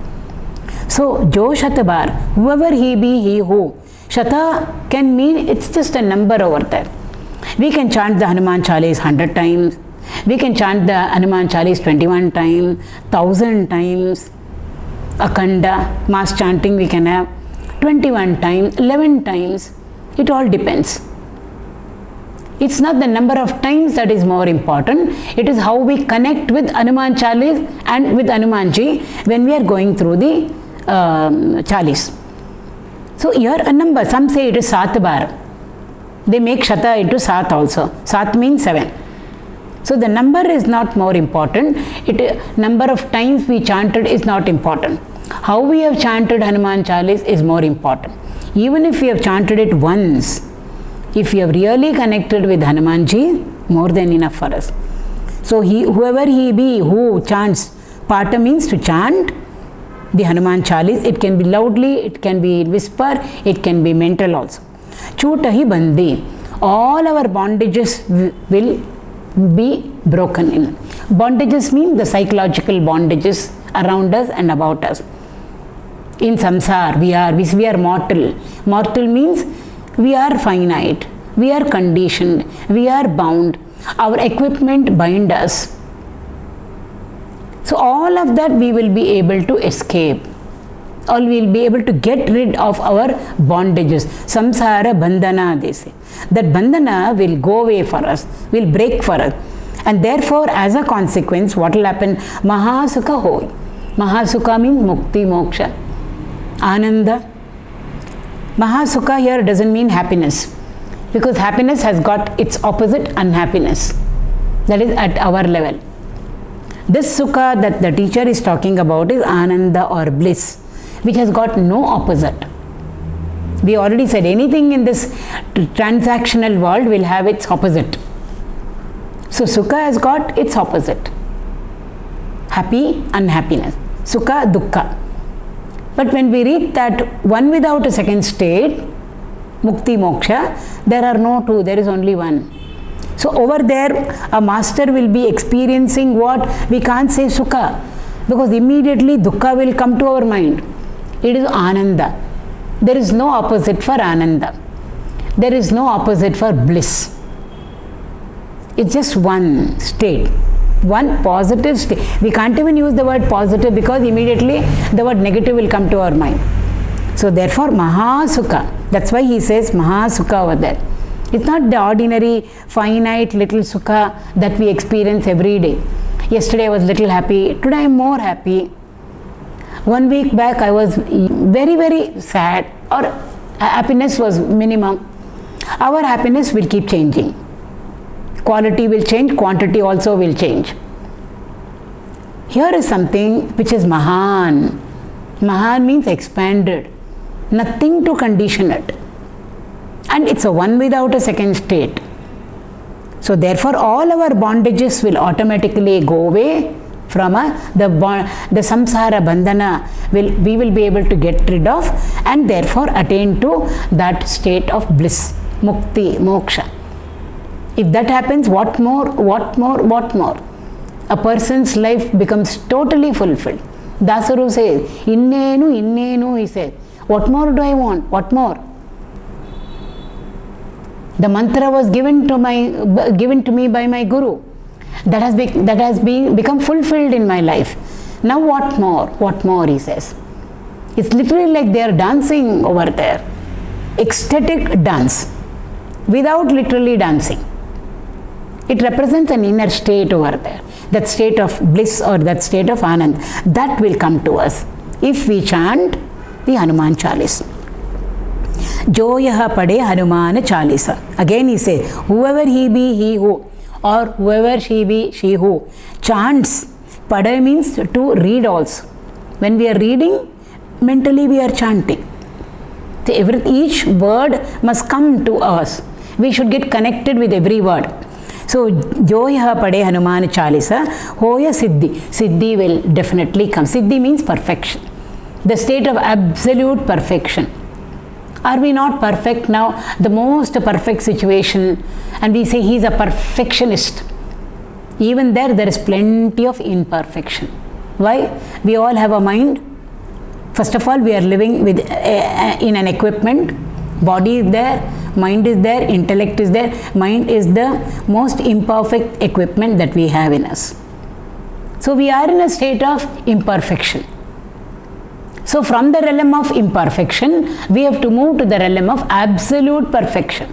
So, Jo Shatabar, whoever he be, he who. Shata can mean it's just a number over there. We can chant the Hanuman Chalisa 100 times. We can chant the Hanuman Chalisa 21 times, 1000 times. Mass chanting we can have 21 times, 11 times. It all depends. It's not the number of times that is more important. It is how we connect with Hanuman Chalis and with Hanumanji when we are going through the Chalis. So here a number, some say it is Sat bar. They make Shata into Sat also. Sat means 7. So the number is not more important. Number of times we chanted is not important. How we have chanted Hanuman Chalis is more important. Even if we have chanted it once, if we have really connected with Hanumanji, more than enough for us. So whoever he be who chants, Pata means to chant the Hanuman Chalis. It can be loudly, it can be whisper, it can be mental also. Chutahi bandi. All our bondages will be broken in. Bondages mean the psychological bondages around us and about us. In samsar, we are mortal. Mortal means we are finite, we are conditioned, we are bound. Our equipment bind us. So all of that we will be able to escape. Or we will be able to get rid of our bondages. Samsara bandhana, they say. That bandhana will go away for us, will break for us. And therefore, as a consequence, what will happen? Mahasukha hoy. Mahasukha means mukti, moksha, ananda. Mahasukha here doesn't mean happiness, because happiness has got its opposite, unhappiness. That is at our level. This sukha that the teacher is talking about is ananda or bliss, which has got no opposite. We already said anything in this transactional world will have its opposite. So sukha has got its opposite. Happy, unhappiness. Sukha, dukkha. But when we read that one without a second state, mukti, moksha, there are no two, there is only one. So over there, a master will be experiencing what? We can't say sukha, because immediately dukkha will come to our mind. It is ananda. There is no opposite for ananda. There is no opposite for bliss. It's just one state. One positive state. We can't even use the word positive because immediately the word negative will come to our mind. So therefore Mahasukha, that's why he says Mahasukha over there. It's not the ordinary finite little sukha that we experience every day. Yesterday I was little happy, today I am more happy. 1 week back I was very, very sad, or happiness was minimum. Our happiness will keep changing. Quality will change, quantity also will change. Here is something which is Mahan. Mahan means expanded. Nothing to condition it. And it's a one without a second state. So therefore all our bondages will automatically go away from the samsara bandhana we will be able to get rid of, and therefore attain to that state of bliss, mukti, moksha. If that happens, what more, what more, what more? A person's life becomes totally fulfilled. Dasaru says, innenu, he says. What more do I want? What more? The mantra was given to me by my guru. That has become fulfilled in my life. Now what more? What more, he says. It's literally like they are dancing over there. Ecstatic dance, without literally dancing. It represents an inner state over there. That state of bliss or that state of anand. That will come to us if we chant the Hanuman Chalisa. Joyah pade Hanuman Chalisa. Again he says, whoever he be, he who, or whoever she be, she who chants. Pada means to read also. When we are reading, mentally we are chanting. So each word must come to us. We should get connected with every word. So, Joyah pade Hanuman Chalisa, Hoya Siddhi. Siddhi will definitely come. Siddhi means perfection. The state of absolute perfection. Are we not perfect now? The most perfect situation, and we say he is a perfectionist. Even there is plenty of imperfection. Why? We all have a mind. First of all, we are living with in an equipment. Body is there, mind is there, intellect is there. Mind is the most imperfect equipment that we have in us. So we are in a state of imperfection. So from the realm of imperfection, we have to move to the realm of absolute perfection.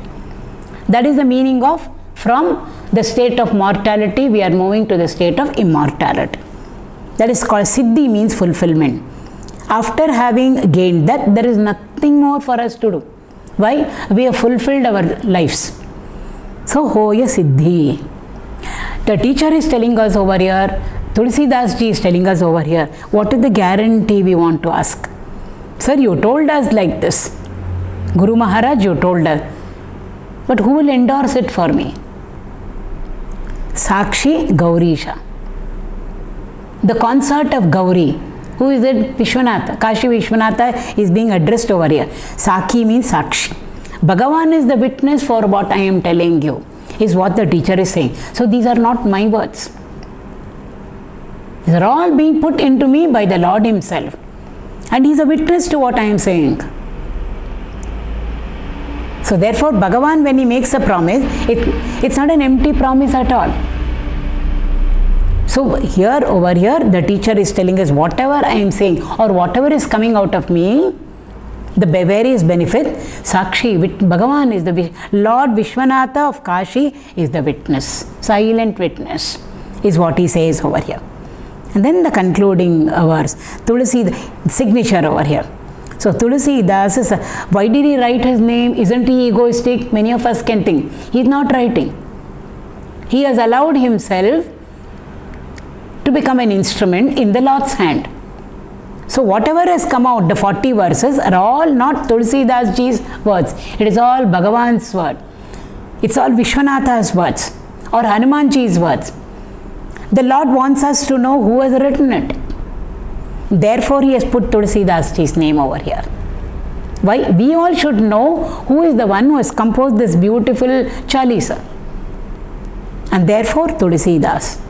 That is the meaning of from the state of mortality, we are moving to the state of immortality. That is called Siddhi, means fulfillment. After having gained that, there is nothing more for us to do. Why? We have fulfilled our lives. So, Hoya Siddhi. The teacher is telling us over here, Tulsidas ji is telling us over here, what is the guarantee we want to ask? Sir, you told us like this. Guru Maharaj, you told us. But who will endorse it for me? Sakshi Gaurisha. The consort of Gauri. Who is it? Vishwanatha. Kashi Vishwanatha is being addressed over here. Sakhi means Sakshi. Bhagavan is the witness for what I am telling you, is what the teacher is saying. So these are not my words. These are all being put into me by the Lord Himself. And He is a witness to what I am saying. So therefore, Bhagavan, when He makes a promise, it's not an empty promise at all. So here, over here, the teacher is telling us whatever I am saying or whatever is coming out of me, the various benefits, Sakshi, Bhagavan is the Lord Vishwanatha of Kashi is the witness, silent witness is what he says over here. And then the concluding verse, Tulsi, signature over here. So Tulsidas is, why did he write his name? Isn't he egoistic? Many of us can think. He is not writing. He has allowed himself to become an instrument in the Lord's hand. So whatever has come out, the 40 verses are all not Tulsidas ji's words. It is all Bhagavan's word. It's all Vishwanatha's words or Hanuman ji's words. The Lord wants us to know who has written it. Therefore, He has put Tulsidas ji's name over here. Why? We all should know who is the one who has composed this beautiful Chalisa. And therefore, Tulsidas.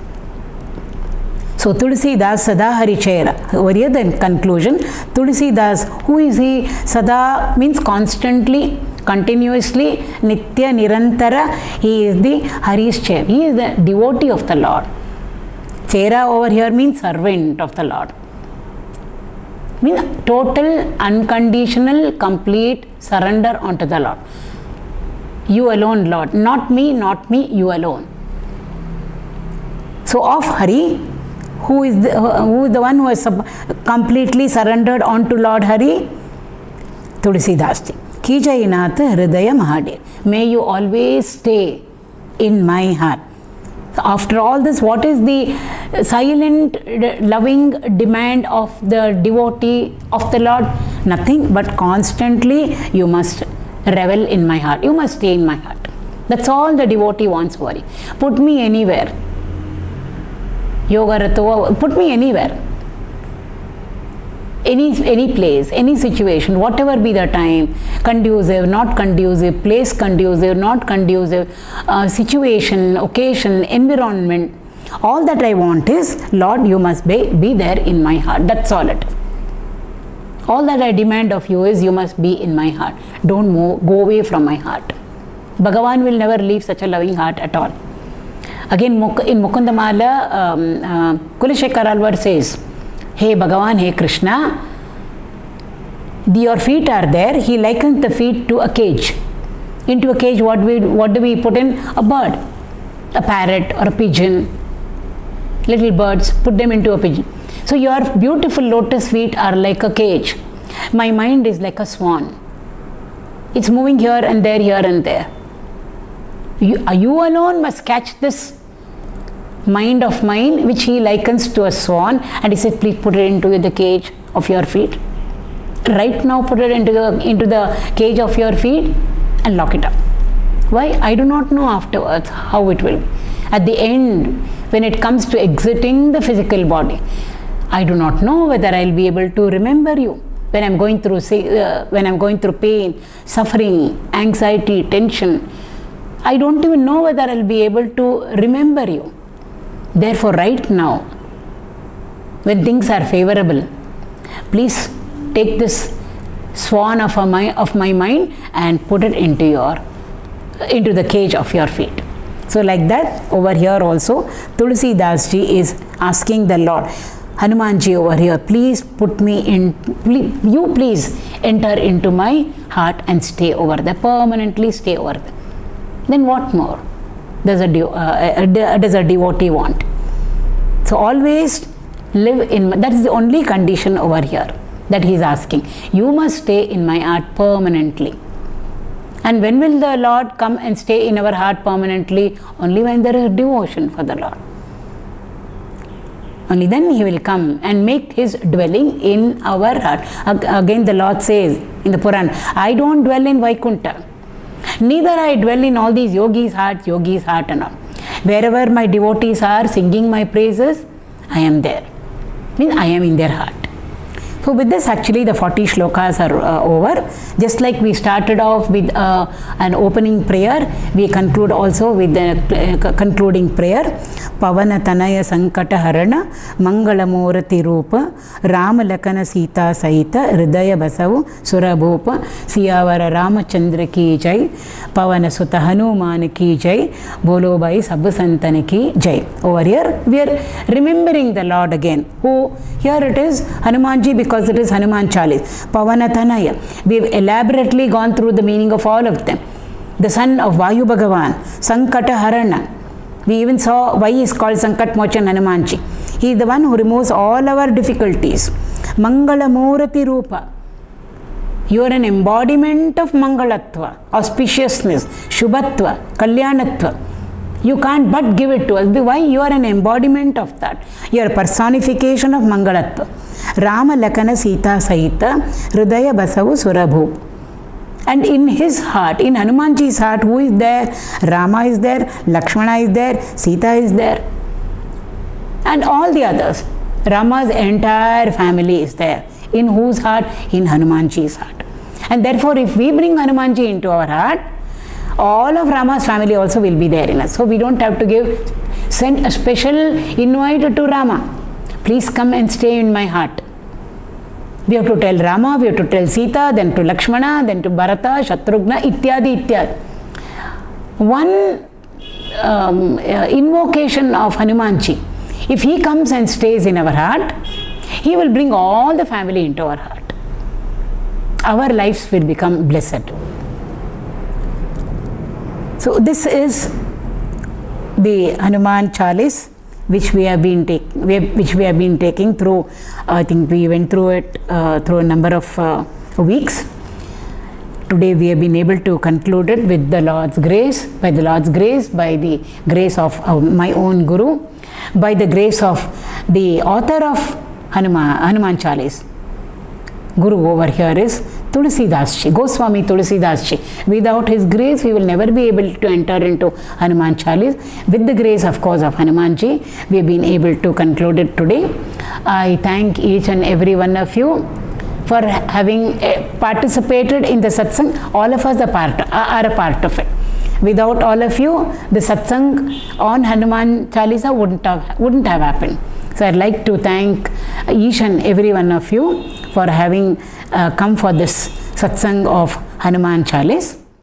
So Tulsidas Sada Harichera. Over here the conclusion, Tulsidas, who is he? Sada means constantly, continuously, Nitya Nirantara. He is the Hari's chair. He is the devotee of the Lord. Chera over here means servant of the Lord. Means total, unconditional, complete surrender unto the Lord. You alone, Lord. Not me, you alone. So of Hari, who is the one who has completely surrendered onto Lord Hari? Tulsidas ji. 𝐾𝐲𝐻 𝐻𝐿 𝐿. May you always stay in my heart. After all this, what is the silent, loving demand of the devotee of the Lord? Nothing but constantly you must revel in my heart. You must stay in my heart. That's all the devotee wants, worry. Put me anywhere. Yoga Ratova, put me anywhere. Any place, any situation, whatever be the time, conducive, not conducive, place conducive, not conducive, situation, occasion, environment, all that I want is, Lord, you must be there in my heart. That's all it is. All that I demand of you is, you must be in my heart. Don't go away from my heart. Bhagavan will never leave such a loving heart at all. Again, in Mukundamala, Kulashekar Alvar says, Hey Bhagavan, hey Krishna, your feet are there. He likens the feet to a cage. Into a cage, what do we put in? A bird, a parrot or a pigeon. Little birds, put them into a pigeon. So your beautiful lotus feet are like a cage. My mind is like a swan. It's moving here and there, here and there. You alone must catch this mind of mine, which he likens to a swan, and he said, please put it into the cage of your feet. Right now, put it into the cage of your feet and lock it up. Why? I do not know afterwards how it will be. At the end, when it comes to exiting the physical body, I do not know whether I will be able to remember you. When I am going through pain, suffering, anxiety, tension, I don't even know whether I will be able to remember you. Therefore, right now, when things are favorable, please take this swan of my mind and put it into the cage of your feet. So like that, over here also, Tulsidas ji is asking the Lord, Hanuman ji over here, please put me in, please enter into my heart and stay over there, permanently stay over there. Then what more? does a devotee want? So always live in, that is the only condition over here that he is asking. You must stay in my heart permanently. And when will the Lord come and stay in our heart permanently? Only when there is devotion for the Lord. Only then he will come and make his dwelling in our heart. Again the Lord says in the Puran, I don't dwell in Vaikuntha. Neither I dwell in all these yogis' heart and all. Wherever my devotees are singing my praises, I am there. Means I am in their heart. So with this, actually the 40 shlokas are over. Just like we started off with an opening prayer, we conclude also with the concluding prayer. Pavana Tanaya Sankata Harana Mangalamurati Rupa Rama Lakana Sita Sahita Hridaya Basavu Surabhupa Siyavara Ramachandra ki jai Pavana Sutta Hanuman ki jai Bolo Bhai Sabasantana ki jai. Over here we are remembering the Lord again. Who? Here it is Hanumanji, because it is Hanuman Chalisa. Pavana Tanaya. We have elaborately gone through the meaning of all of them. The son of Vayu Bhagavan, Sankata Harana. We even saw why he is called Sankat Mochan Hanumanji. He is the one who removes all our difficulties. Mangala Murati Rupa. You are an embodiment of Mangalatva, auspiciousness, Shubhatva, Kalyanatva. You can't but give it to us. Why? You are an embodiment of that. You are a personification of Mangalatva. Rama Lakana Sita Sahita Hridaya Basavu Surabhu. And in his heart, in Hanumanji's heart, who is there? Rama is there, Lakshmana is there, Sita is there. And all the others. Rama's entire family is there. In whose heart? In Hanumanji's heart. And therefore, if we bring Hanumanji into our heart, all of Rama's family also will be there in us. So we don't have to send a special invite to Rama. Please come and stay in my heart. We have to tell Rama, we have to tell Sita, then to Lakshmana, then to Bharata, Shatrughna, ityadi, ityadi. One invocation of Hanumanji, if he comes and stays in our heart, he will bring all the family into our heart. Our lives will become blessed. So this is the Hanuman Chalisa, which we have been taking through. I think we went through it through a number of weeks. Today we have been able to conclude it with the Lord's grace, by the grace of my own Guru, by the grace of the author of Hanuman Chalisa. Guru over here is Tulsidas, Goswami Tulsidas. Without his grace, we will never be able to enter into Hanuman Chalisa. With the grace, of course, of Hanumanji, we have been able to conclude it today. I thank each and every one of you for having participated in the satsang. All of us are a part of it. Without all of you, the satsang on Hanuman Chalisa wouldn't have happened. So I'd like to thank each and every one of you for having come for this satsang of Hanuman Chalisa.